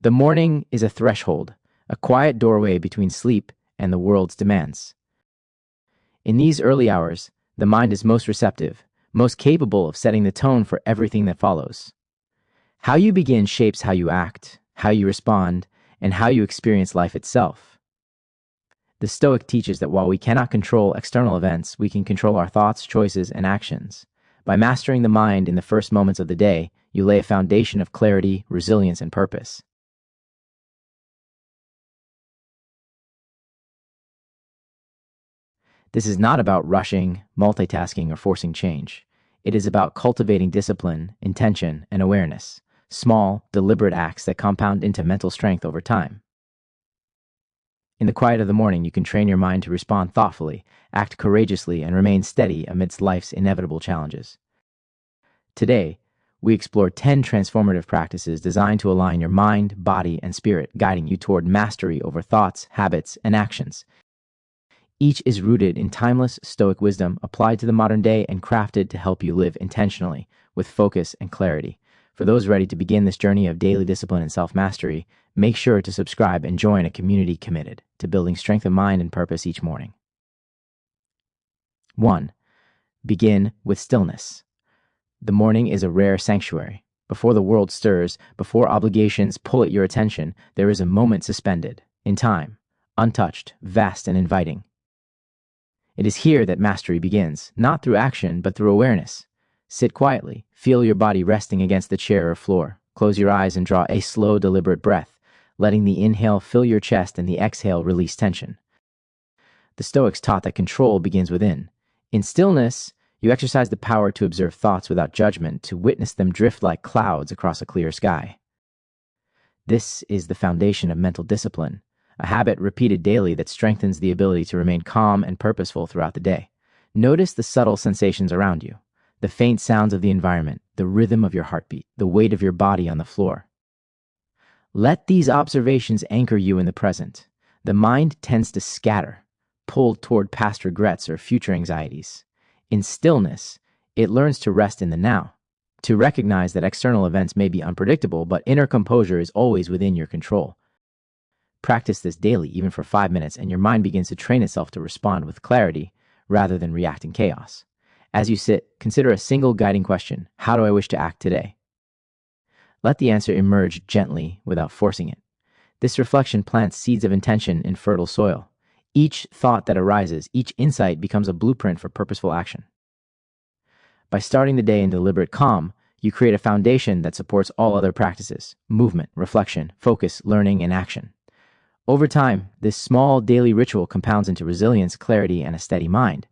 The morning is a threshold, a quiet doorway between sleep and the world's demands. In these early hours, the mind is most receptive, most capable of setting the tone for everything that follows. How you begin shapes how you act, how you respond, and how you experience life itself. The Stoic teaches that while we cannot control external events, we can control our thoughts, choices, and actions. By mastering the mind in the first moments of the day, you lay a foundation of clarity, resilience, and purpose. This is not about rushing, multitasking, or forcing change. It is about cultivating discipline, intention, and awareness, small, deliberate acts that compound into mental strength over time. In the quiet of the morning, you can train your mind to respond thoughtfully, act courageously, and remain steady amidst life's inevitable challenges. Today, we explore 10 transformative practices designed to align your mind, body, and spirit, guiding you toward mastery over thoughts, habits, and actions. Each is rooted in timeless Stoic wisdom applied to the modern day and crafted to help you live intentionally, with focus and clarity. For those ready to begin this journey of daily discipline and self-mastery, make sure to subscribe and join a community committed to building strength of mind and purpose each morning. 1. Begin with stillness. The morning is a rare sanctuary. Before the world stirs, before obligations pull at your attention, there is a moment suspended, in time, untouched, vast, and inviting. It is here that mastery begins, not through action, but through awareness. Sit quietly, feel your body resting against the chair or floor. Close your eyes and draw a slow, deliberate breath, letting the inhale fill your chest and the exhale release tension. The Stoics taught that control begins within. In stillness, you exercise the power to observe thoughts without judgment, to witness them drift like clouds across a clear sky. This is the foundation of mental discipline, a habit repeated daily that strengthens the ability to remain calm and purposeful throughout the day. Notice the subtle sensations around you, the faint sounds of the environment, the rhythm of your heartbeat, the weight of your body on the floor. Let these observations anchor you in the present. The mind tends to scatter, pulled toward past regrets or future anxieties. In stillness, it learns to rest in the now, to recognize that external events may be unpredictable, but inner composure is always within your control. Practice this daily, even for 5 minutes, and your mind begins to train itself to respond with clarity rather than react in chaos. As you sit, consider a single guiding question: how do I wish to act today? Let the answer emerge gently without forcing it. This reflection plants seeds of intention in fertile soil. Each thought that arises, each insight becomes a blueprint for purposeful action. By starting the day in deliberate calm, you create a foundation that supports all other practices: movement, reflection, focus, learning, and action. Over time, this small daily ritual compounds into resilience, clarity, and a steady mind.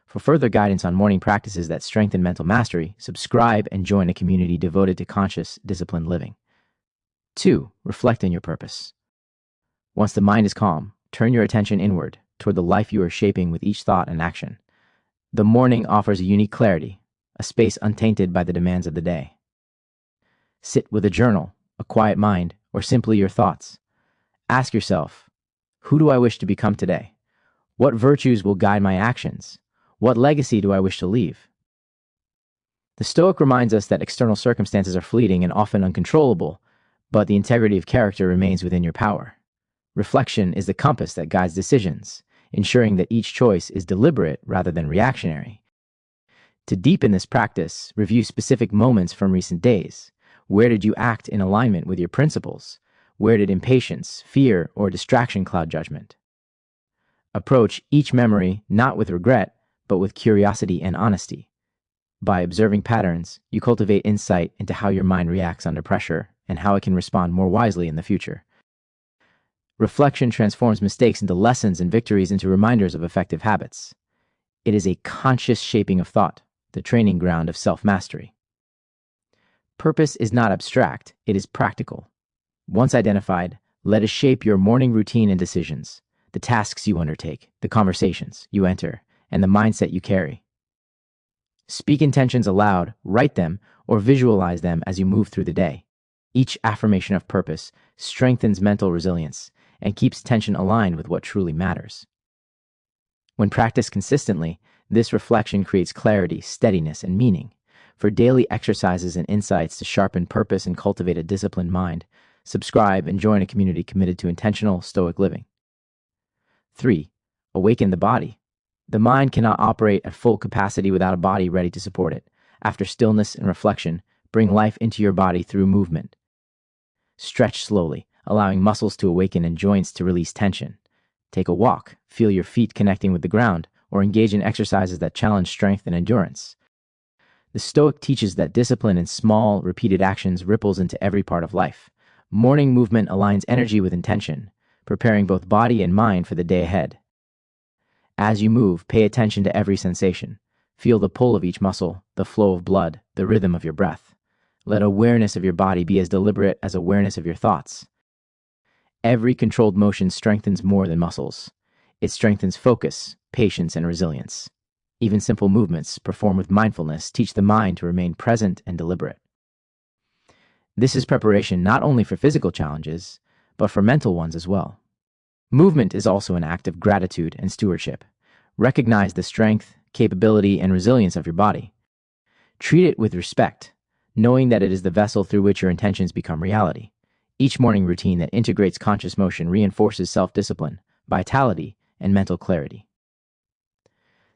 For further guidance on morning practices that strengthen mental mastery, subscribe and join a community devoted to conscious, disciplined living. 2. Reflect on your purpose. Once the mind is calm, turn your attention inward, toward the life you are shaping with each thought and action. The morning offers a unique clarity, a space untainted by the demands of the day. Sit with a journal, a quiet mind, or simply your thoughts. Ask yourself, who do I wish to become today? What virtues will guide my actions? What legacy do I wish to leave? The Stoic reminds us that external circumstances are fleeting and often uncontrollable, but the integrity of character remains within your power. Reflection is the compass that guides decisions, ensuring that each choice is deliberate rather than reactionary. To deepen this practice, review specific moments from recent days. Where did you act in alignment with your principles? Where did impatience, fear, or distraction cloud judgment? Approach each memory not with regret, but with curiosity and honesty. By observing patterns, you cultivate insight into how your mind reacts under pressure and how it can respond more wisely in the future. Reflection transforms mistakes into lessons and victories into reminders of effective habits. It is a conscious shaping of thought, the training ground of self-mastery. Purpose is not abstract, it is practical. Once identified, let it shape your morning routine and decisions, the tasks you undertake, the conversations you enter, and the mindset you carry. Speak intentions aloud, write them, or visualize them as you move through the day. Each affirmation of purpose strengthens mental resilience and keeps tension aligned with what truly matters. When practiced consistently, this reflection creates clarity, steadiness, and meaning. For daily exercises and insights to sharpen purpose and cultivate a disciplined mind, Subscribe and join a community committed to intentional Stoic living. 3. Awaken the body. The mind cannot operate at full capacity without a body ready to support it. After stillness and reflection, bring life into your body through movement. Stretch slowly, allowing muscles to awaken and joints to release tension. Take a walk, feel your feet connecting with the ground, or engage in exercises that challenge strength and endurance. The Stoic teaches that discipline in small, repeated actions ripples into every part of life. Morning movement aligns energy with intention, preparing both body and mind for the day ahead. As you move, pay attention to every sensation. Feel the pull of each muscle, the flow of blood, the rhythm of your breath. Let awareness of your body be as deliberate as awareness of your thoughts. Every controlled motion strengthens more than muscles. It strengthens focus, patience, and resilience. Even simple movements, performed with mindfulness, teach the mind to remain present and deliberate. This is preparation not only for physical challenges, but for mental ones as well. Movement is also an act of gratitude and stewardship. Recognize the strength, capability, and resilience of your body. Treat it with respect, knowing that it is the vessel through which your intentions become reality. Each morning routine that integrates conscious motion reinforces self-discipline, vitality, and mental clarity.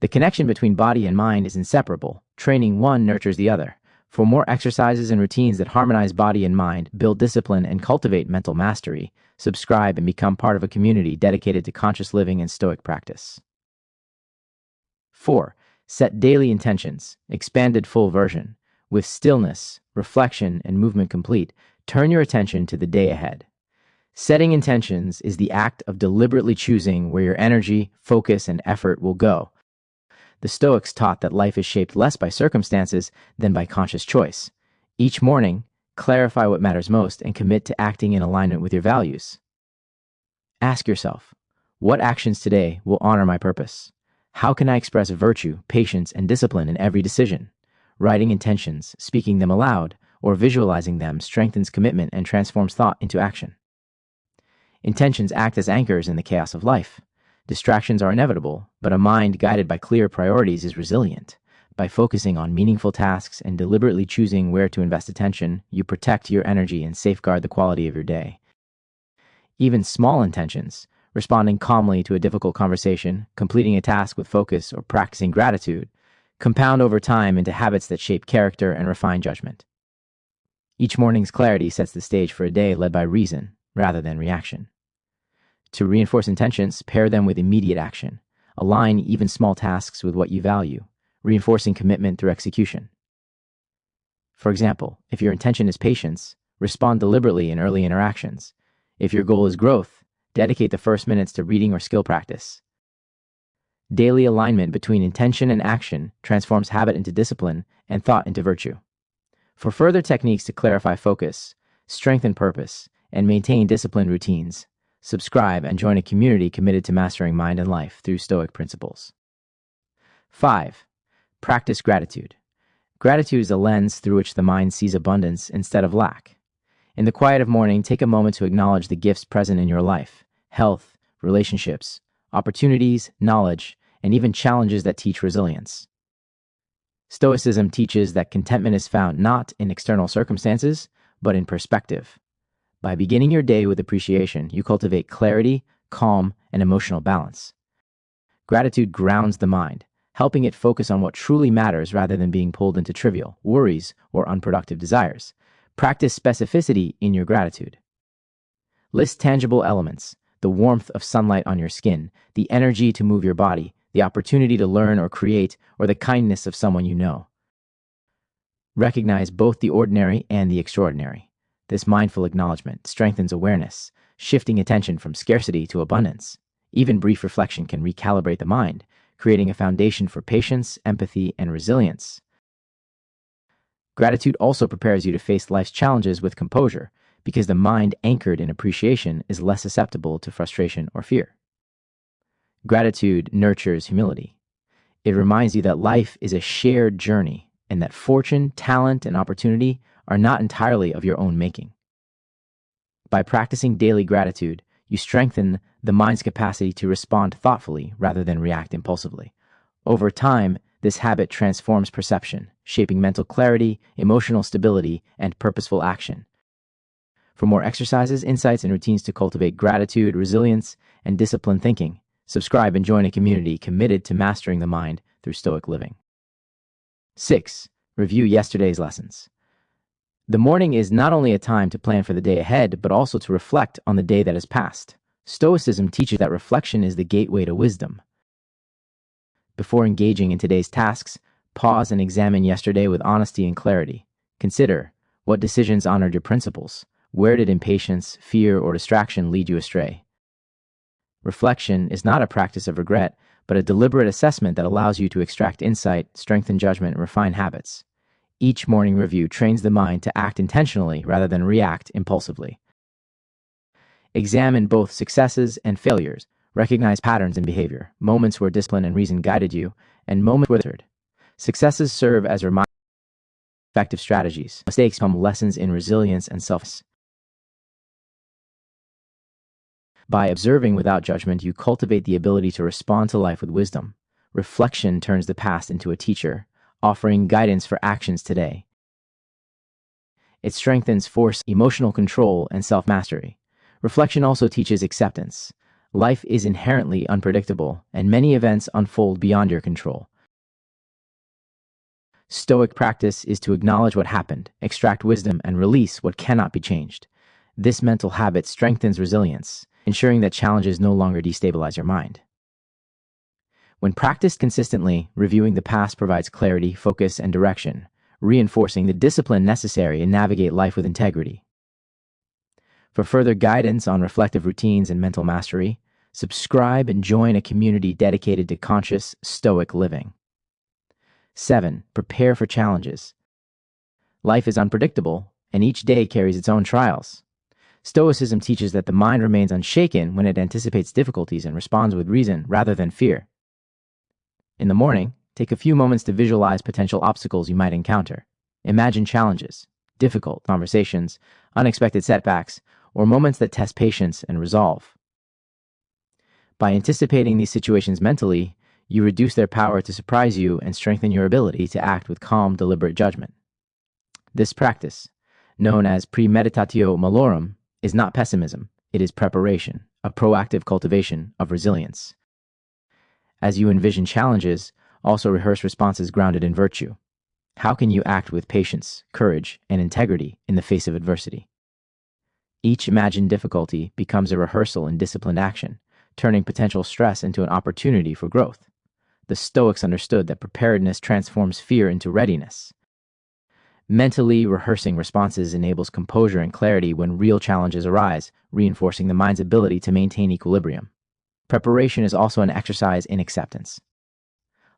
The connection between body and mind is inseparable. Training one nurtures the other. For more exercises and routines that harmonize body and mind, build discipline, and cultivate mental mastery, subscribe and become part of a community dedicated to conscious living and Stoic practice. 4. Set daily intentions, expanded full version. With stillness, reflection, and movement complete, turn your attention to the day ahead. Setting intentions is the act of deliberately choosing where your energy, focus, and effort will go. The Stoics taught that life is shaped less by circumstances than by conscious choice. Each morning, clarify what matters most and commit to acting in alignment with your values. Ask yourself, what actions today will honor my purpose? How can I express virtue, patience, and discipline in every decision? Writing intentions, speaking them aloud, or visualizing them strengthens commitment and transforms thought into action. Intentions act as anchors in the chaos of life. Distractions are inevitable, but a mind guided by clear priorities is resilient. By focusing on meaningful tasks and deliberately choosing where to invest attention, you protect your energy and safeguard the quality of your day. Even small intentions, responding calmly to a difficult conversation, completing a task with focus, or practicing gratitude, compound over time into habits that shape character and refine judgment. Each morning's clarity sets the stage for a day led by reason rather than reaction. To reinforce intentions, pair them with immediate action. Align even small tasks with what you value, reinforcing commitment through execution. For example, if your intention is patience, respond deliberately in early interactions. If your goal is growth, dedicate the first minutes to reading or skill practice. Daily alignment between intention and action transforms habit into discipline and thought into virtue. For further techniques to clarify focus, strengthen purpose, and maintain disciplined routines, subscribe and join a community committed to mastering mind and life through Stoic principles. 5. Practice gratitude. Gratitude is a lens through which the mind sees abundance instead of lack. In the quiet of morning, take a moment to acknowledge the gifts present in your life: health, relationships, opportunities, knowledge, and even challenges that teach resilience. Stoicism teaches that contentment is found not in external circumstances, but in perspective. By beginning your day with appreciation, you cultivate clarity, calm, and emotional balance. Gratitude grounds the mind, helping it focus on what truly matters rather than being pulled into trivial worries or unproductive desires. Practice specificity in your gratitude. List tangible elements: the warmth of sunlight on your skin, the energy to move your body, the opportunity to learn or create, or the kindness of someone you know. Recognize both the ordinary and the extraordinary. This mindful acknowledgement strengthens awareness, shifting attention from scarcity to abundance. Even brief reflection can recalibrate the mind, creating a foundation for patience, empathy, and resilience. Gratitude also prepares you to face life's challenges with composure, because the mind anchored in appreciation is less susceptible to frustration or fear. Gratitude nurtures humility. It reminds you that life is a shared journey and that fortune, talent, and opportunity are not entirely of your own making. By practicing daily gratitude, you strengthen the mind's capacity to respond thoughtfully rather than react impulsively. Over time, this habit transforms perception, shaping mental clarity, emotional stability, and purposeful action. For more exercises, insights, and routines to cultivate gratitude, resilience, and disciplined thinking, subscribe and join a community committed to mastering the mind through Stoic living. 6. Review yesterday's lessons. The morning is not only a time to plan for the day ahead, but also to reflect on the day that has passed. Stoicism teaches that reflection is the gateway to wisdom. Before engaging in today's tasks, pause and examine yesterday with honesty and clarity. Consider, what decisions honored your principles? Where did impatience, fear, or distraction lead you astray? Reflection is not a practice of regret, but a deliberate assessment that allows you to extract insight, strengthen judgment, and refine habits. Each morning review trains the mind to act intentionally rather than react impulsively. Examine both successes and failures. Recognize patterns in behavior, moments where discipline and reason guided you, and moments where they hindered. Successes serve as reminders of effective strategies. Mistakes become lessons in resilience and self-awareness. By observing without judgment, you cultivate the ability to respond to life with wisdom. Reflection turns the past into a teacher, offering guidance for actions today. It strengthens force, emotional control, and self-mastery. Reflection also teaches acceptance. Life is inherently unpredictable, and many events unfold beyond your control. Stoic practice is to acknowledge what happened, extract wisdom, and release what cannot be changed. This mental habit strengthens resilience, ensuring that challenges no longer destabilize your mind. When practiced consistently, reviewing the past provides clarity, focus, and direction, reinforcing the discipline necessary to navigate life with integrity. For further guidance on reflective routines and mental mastery, subscribe and join a community dedicated to conscious, stoic living. 7. Prepare for challenges. Life is unpredictable, and each day carries its own trials. Stoicism teaches that the mind remains unshaken when it anticipates difficulties and responds with reason rather than fear. In the morning, take a few moments to visualize potential obstacles you might encounter. Imagine challenges, difficult conversations, unexpected setbacks, or moments that test patience and resolve. By anticipating these situations mentally, you reduce their power to surprise you and strengthen your ability to act with calm, deliberate judgment. This practice, known as premeditatio malorum, is not pessimism, it is preparation, a proactive cultivation of resilience. As you envision challenges, also rehearse responses grounded in virtue. How can you act with patience, courage, and integrity in the face of adversity? Each imagined difficulty becomes a rehearsal in disciplined action, turning potential stress into an opportunity for growth. The Stoics understood that preparedness transforms fear into readiness. Mentally rehearsing responses enables composure and clarity when real challenges arise, reinforcing the mind's ability to maintain equilibrium. Preparation is also an exercise in acceptance.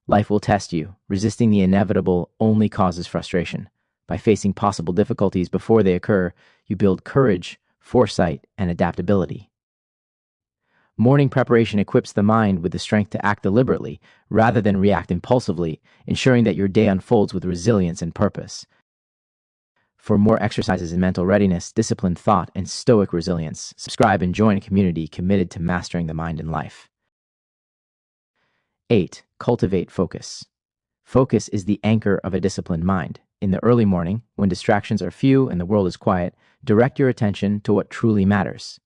Life will test you. Resisting the inevitable only causes frustration. By facing possible difficulties before they occur, you build courage, foresight, and adaptability. Morning preparation equips the mind with the strength to act deliberately rather than react impulsively, ensuring that your day unfolds with resilience and purpose. For more exercises in mental readiness, disciplined thought, and stoic resilience, subscribe and join a community committed to mastering the mind and life. 8. Cultivate focus. Focus is the anchor of a disciplined mind. In the early morning, when distractions are few and the world is quiet, direct your attention to what truly matters.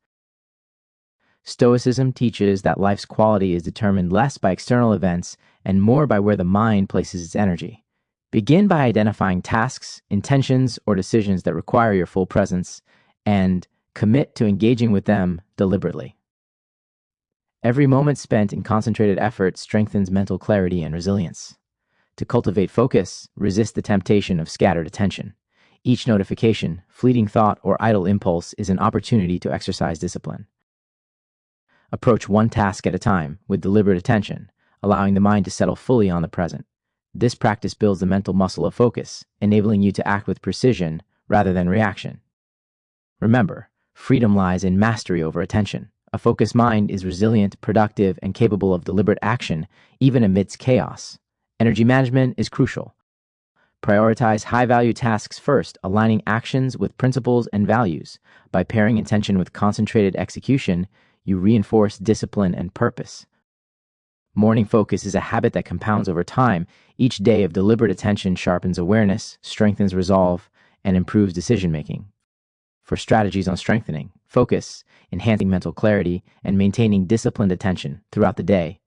Stoicism teaches that life's quality is determined less by external events and more by where the mind places its energy. Begin by identifying tasks, intentions, or decisions that require your full presence, and commit to engaging with them deliberately. Every moment spent in concentrated effort strengthens mental clarity and resilience. To cultivate focus, resist the temptation of scattered attention. Each notification, fleeting thought, or idle impulse is an opportunity to exercise discipline. Approach one task at a time with deliberate attention, allowing the mind to settle fully on the present. This practice builds the mental muscle of focus, enabling you to act with precision rather than reaction. Remember, freedom lies in mastery over attention. A focused mind is resilient, productive, and capable of deliberate action, even amidst chaos. Energy management is crucial. Prioritize high-value tasks first, aligning actions with principles and values. By pairing intention with concentrated execution, you reinforce discipline and purpose. Morning focus is a habit that compounds over time. Each day of deliberate attention sharpens awareness, strengthens resolve, and improves decision-making. for strategies on strengthening focus, enhancing mental clarity, and maintaining disciplined attention throughout the day.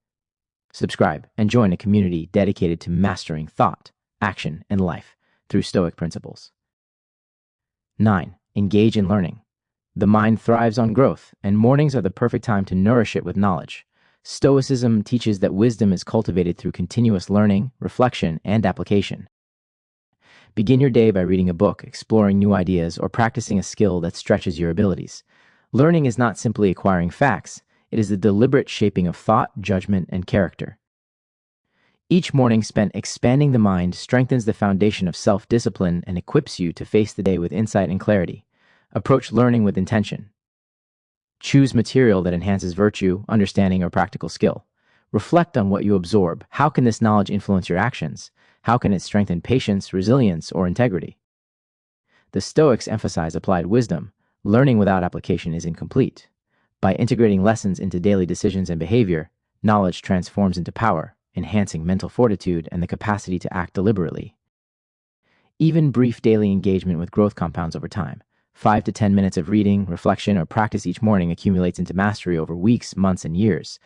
Subscribe and join a community dedicated to mastering thought, action, and life through Stoic principles. 9. Engage in learning. The mind thrives on growth, and mornings are the perfect time to nourish it with knowledge. Stoicism teaches that wisdom is cultivated through continuous learning, reflection, and application. Begin your day by reading a book, exploring new ideas, or practicing a skill that stretches your abilities. Learning is not simply acquiring facts, it is the deliberate shaping of thought, judgment, and character. Each morning spent expanding the mind strengthens the foundation of self-discipline and equips you to face the day with insight and clarity. Approach learning with intention. Choose material that enhances virtue, understanding, or practical skill. Reflect on what you absorb. How can this knowledge influence your actions? How can it strengthen patience, resilience, or integrity? The Stoics emphasize applied wisdom. Learning without application is incomplete. By integrating lessons into daily decisions and behavior, knowledge transforms into power, enhancing mental fortitude and the capacity to act deliberately. Even brief daily engagement with growth compounds over time. 5 to 10 minutes of reading, reflection, or practice each morning accumulates into mastery over weeks, months, and years.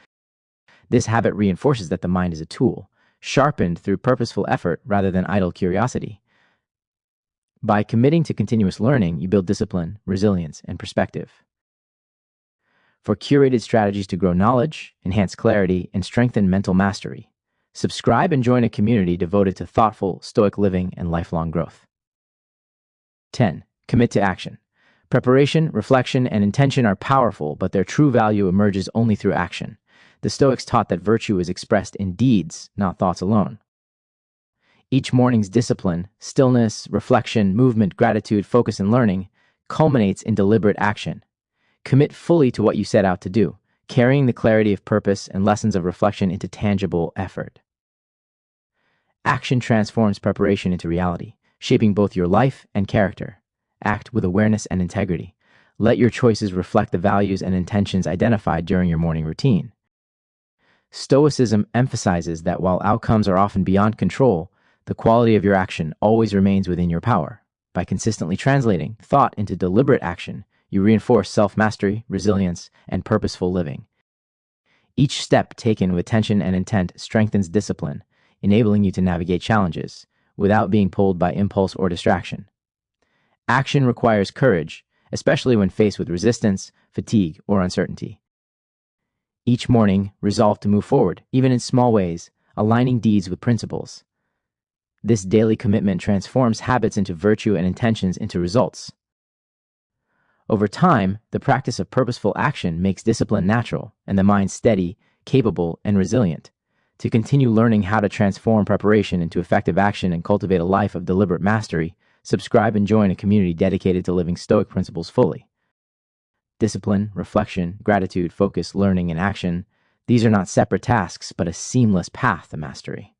This habit reinforces that the mind is a tool, sharpened through purposeful effort rather than idle curiosity. By committing to continuous learning, you build discipline, resilience, and perspective. For curated strategies to grow knowledge, enhance clarity, and strengthen mental mastery, subscribe and join a community devoted to thoughtful, stoic living and lifelong growth. 10. Commit to action. Preparation, reflection, and intention are powerful, but their true value emerges only through action. The Stoics taught that virtue is expressed in deeds, not thoughts alone. Each morning's discipline, stillness, reflection, movement, gratitude, focus, and learning culminates in deliberate action. Commit fully to what you set out to do, carrying the clarity of purpose and lessons of reflection into tangible effort. Action transforms preparation into reality, shaping both your life and character. Act with awareness and integrity. Let your choices reflect the values and intentions identified during your morning routine. Stoicism emphasizes that while outcomes are often beyond control, the quality of your action always remains within your power. By consistently translating thought into deliberate action, you reinforce self-mastery, resilience, and purposeful living. Each step taken with attention and intent strengthens discipline, enabling you to navigate challenges without being pulled by impulse or distraction. Action requires courage, especially when faced with resistance, fatigue, or uncertainty. Each morning, resolve to move forward, even in small ways, aligning deeds with principles. This daily commitment transforms habits into virtue and intentions into results. Over time, the practice of purposeful action makes discipline natural and the mind steady, capable, and resilient. To continue learning how to transform preparation into effective action and cultivate a life of deliberate mastery, subscribe and join a community dedicated to living Stoic principles fully. Discipline, reflection, gratitude, focus, learning, and action, these are not separate tasks, but a seamless path to mastery.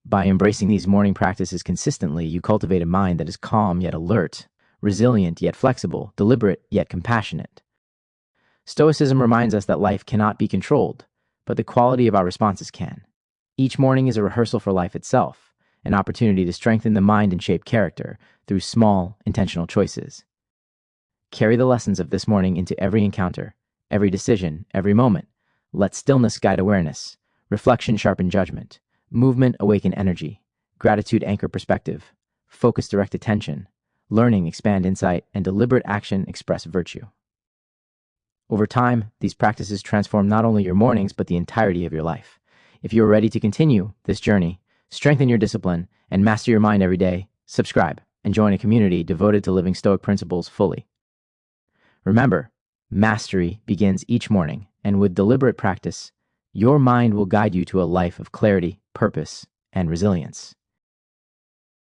By embracing these morning practices consistently, you cultivate a mind that is calm yet alert, resilient yet flexible, deliberate yet compassionate. Stoicism reminds us that life cannot be controlled, but the quality of our responses can. Each morning is a rehearsal for life itself, an opportunity to strengthen the mind and shape character through small, intentional choices. Carry the lessons of this morning into every encounter, every decision, every moment. Let stillness guide awareness, reflection sharpen judgment, movement awaken energy, gratitude anchor perspective, focus direct attention, learning expand insight, and deliberate action express virtue. Over time, these practices transform not only your mornings, but the entirety of your life. If you are ready to continue this journey, strengthen your discipline, and master your mind every day, subscribe and join a community devoted to living Stoic principles fully. Remember, mastery begins each morning, and with deliberate practice, your mind will guide you to a life of clarity, purpose, and resilience.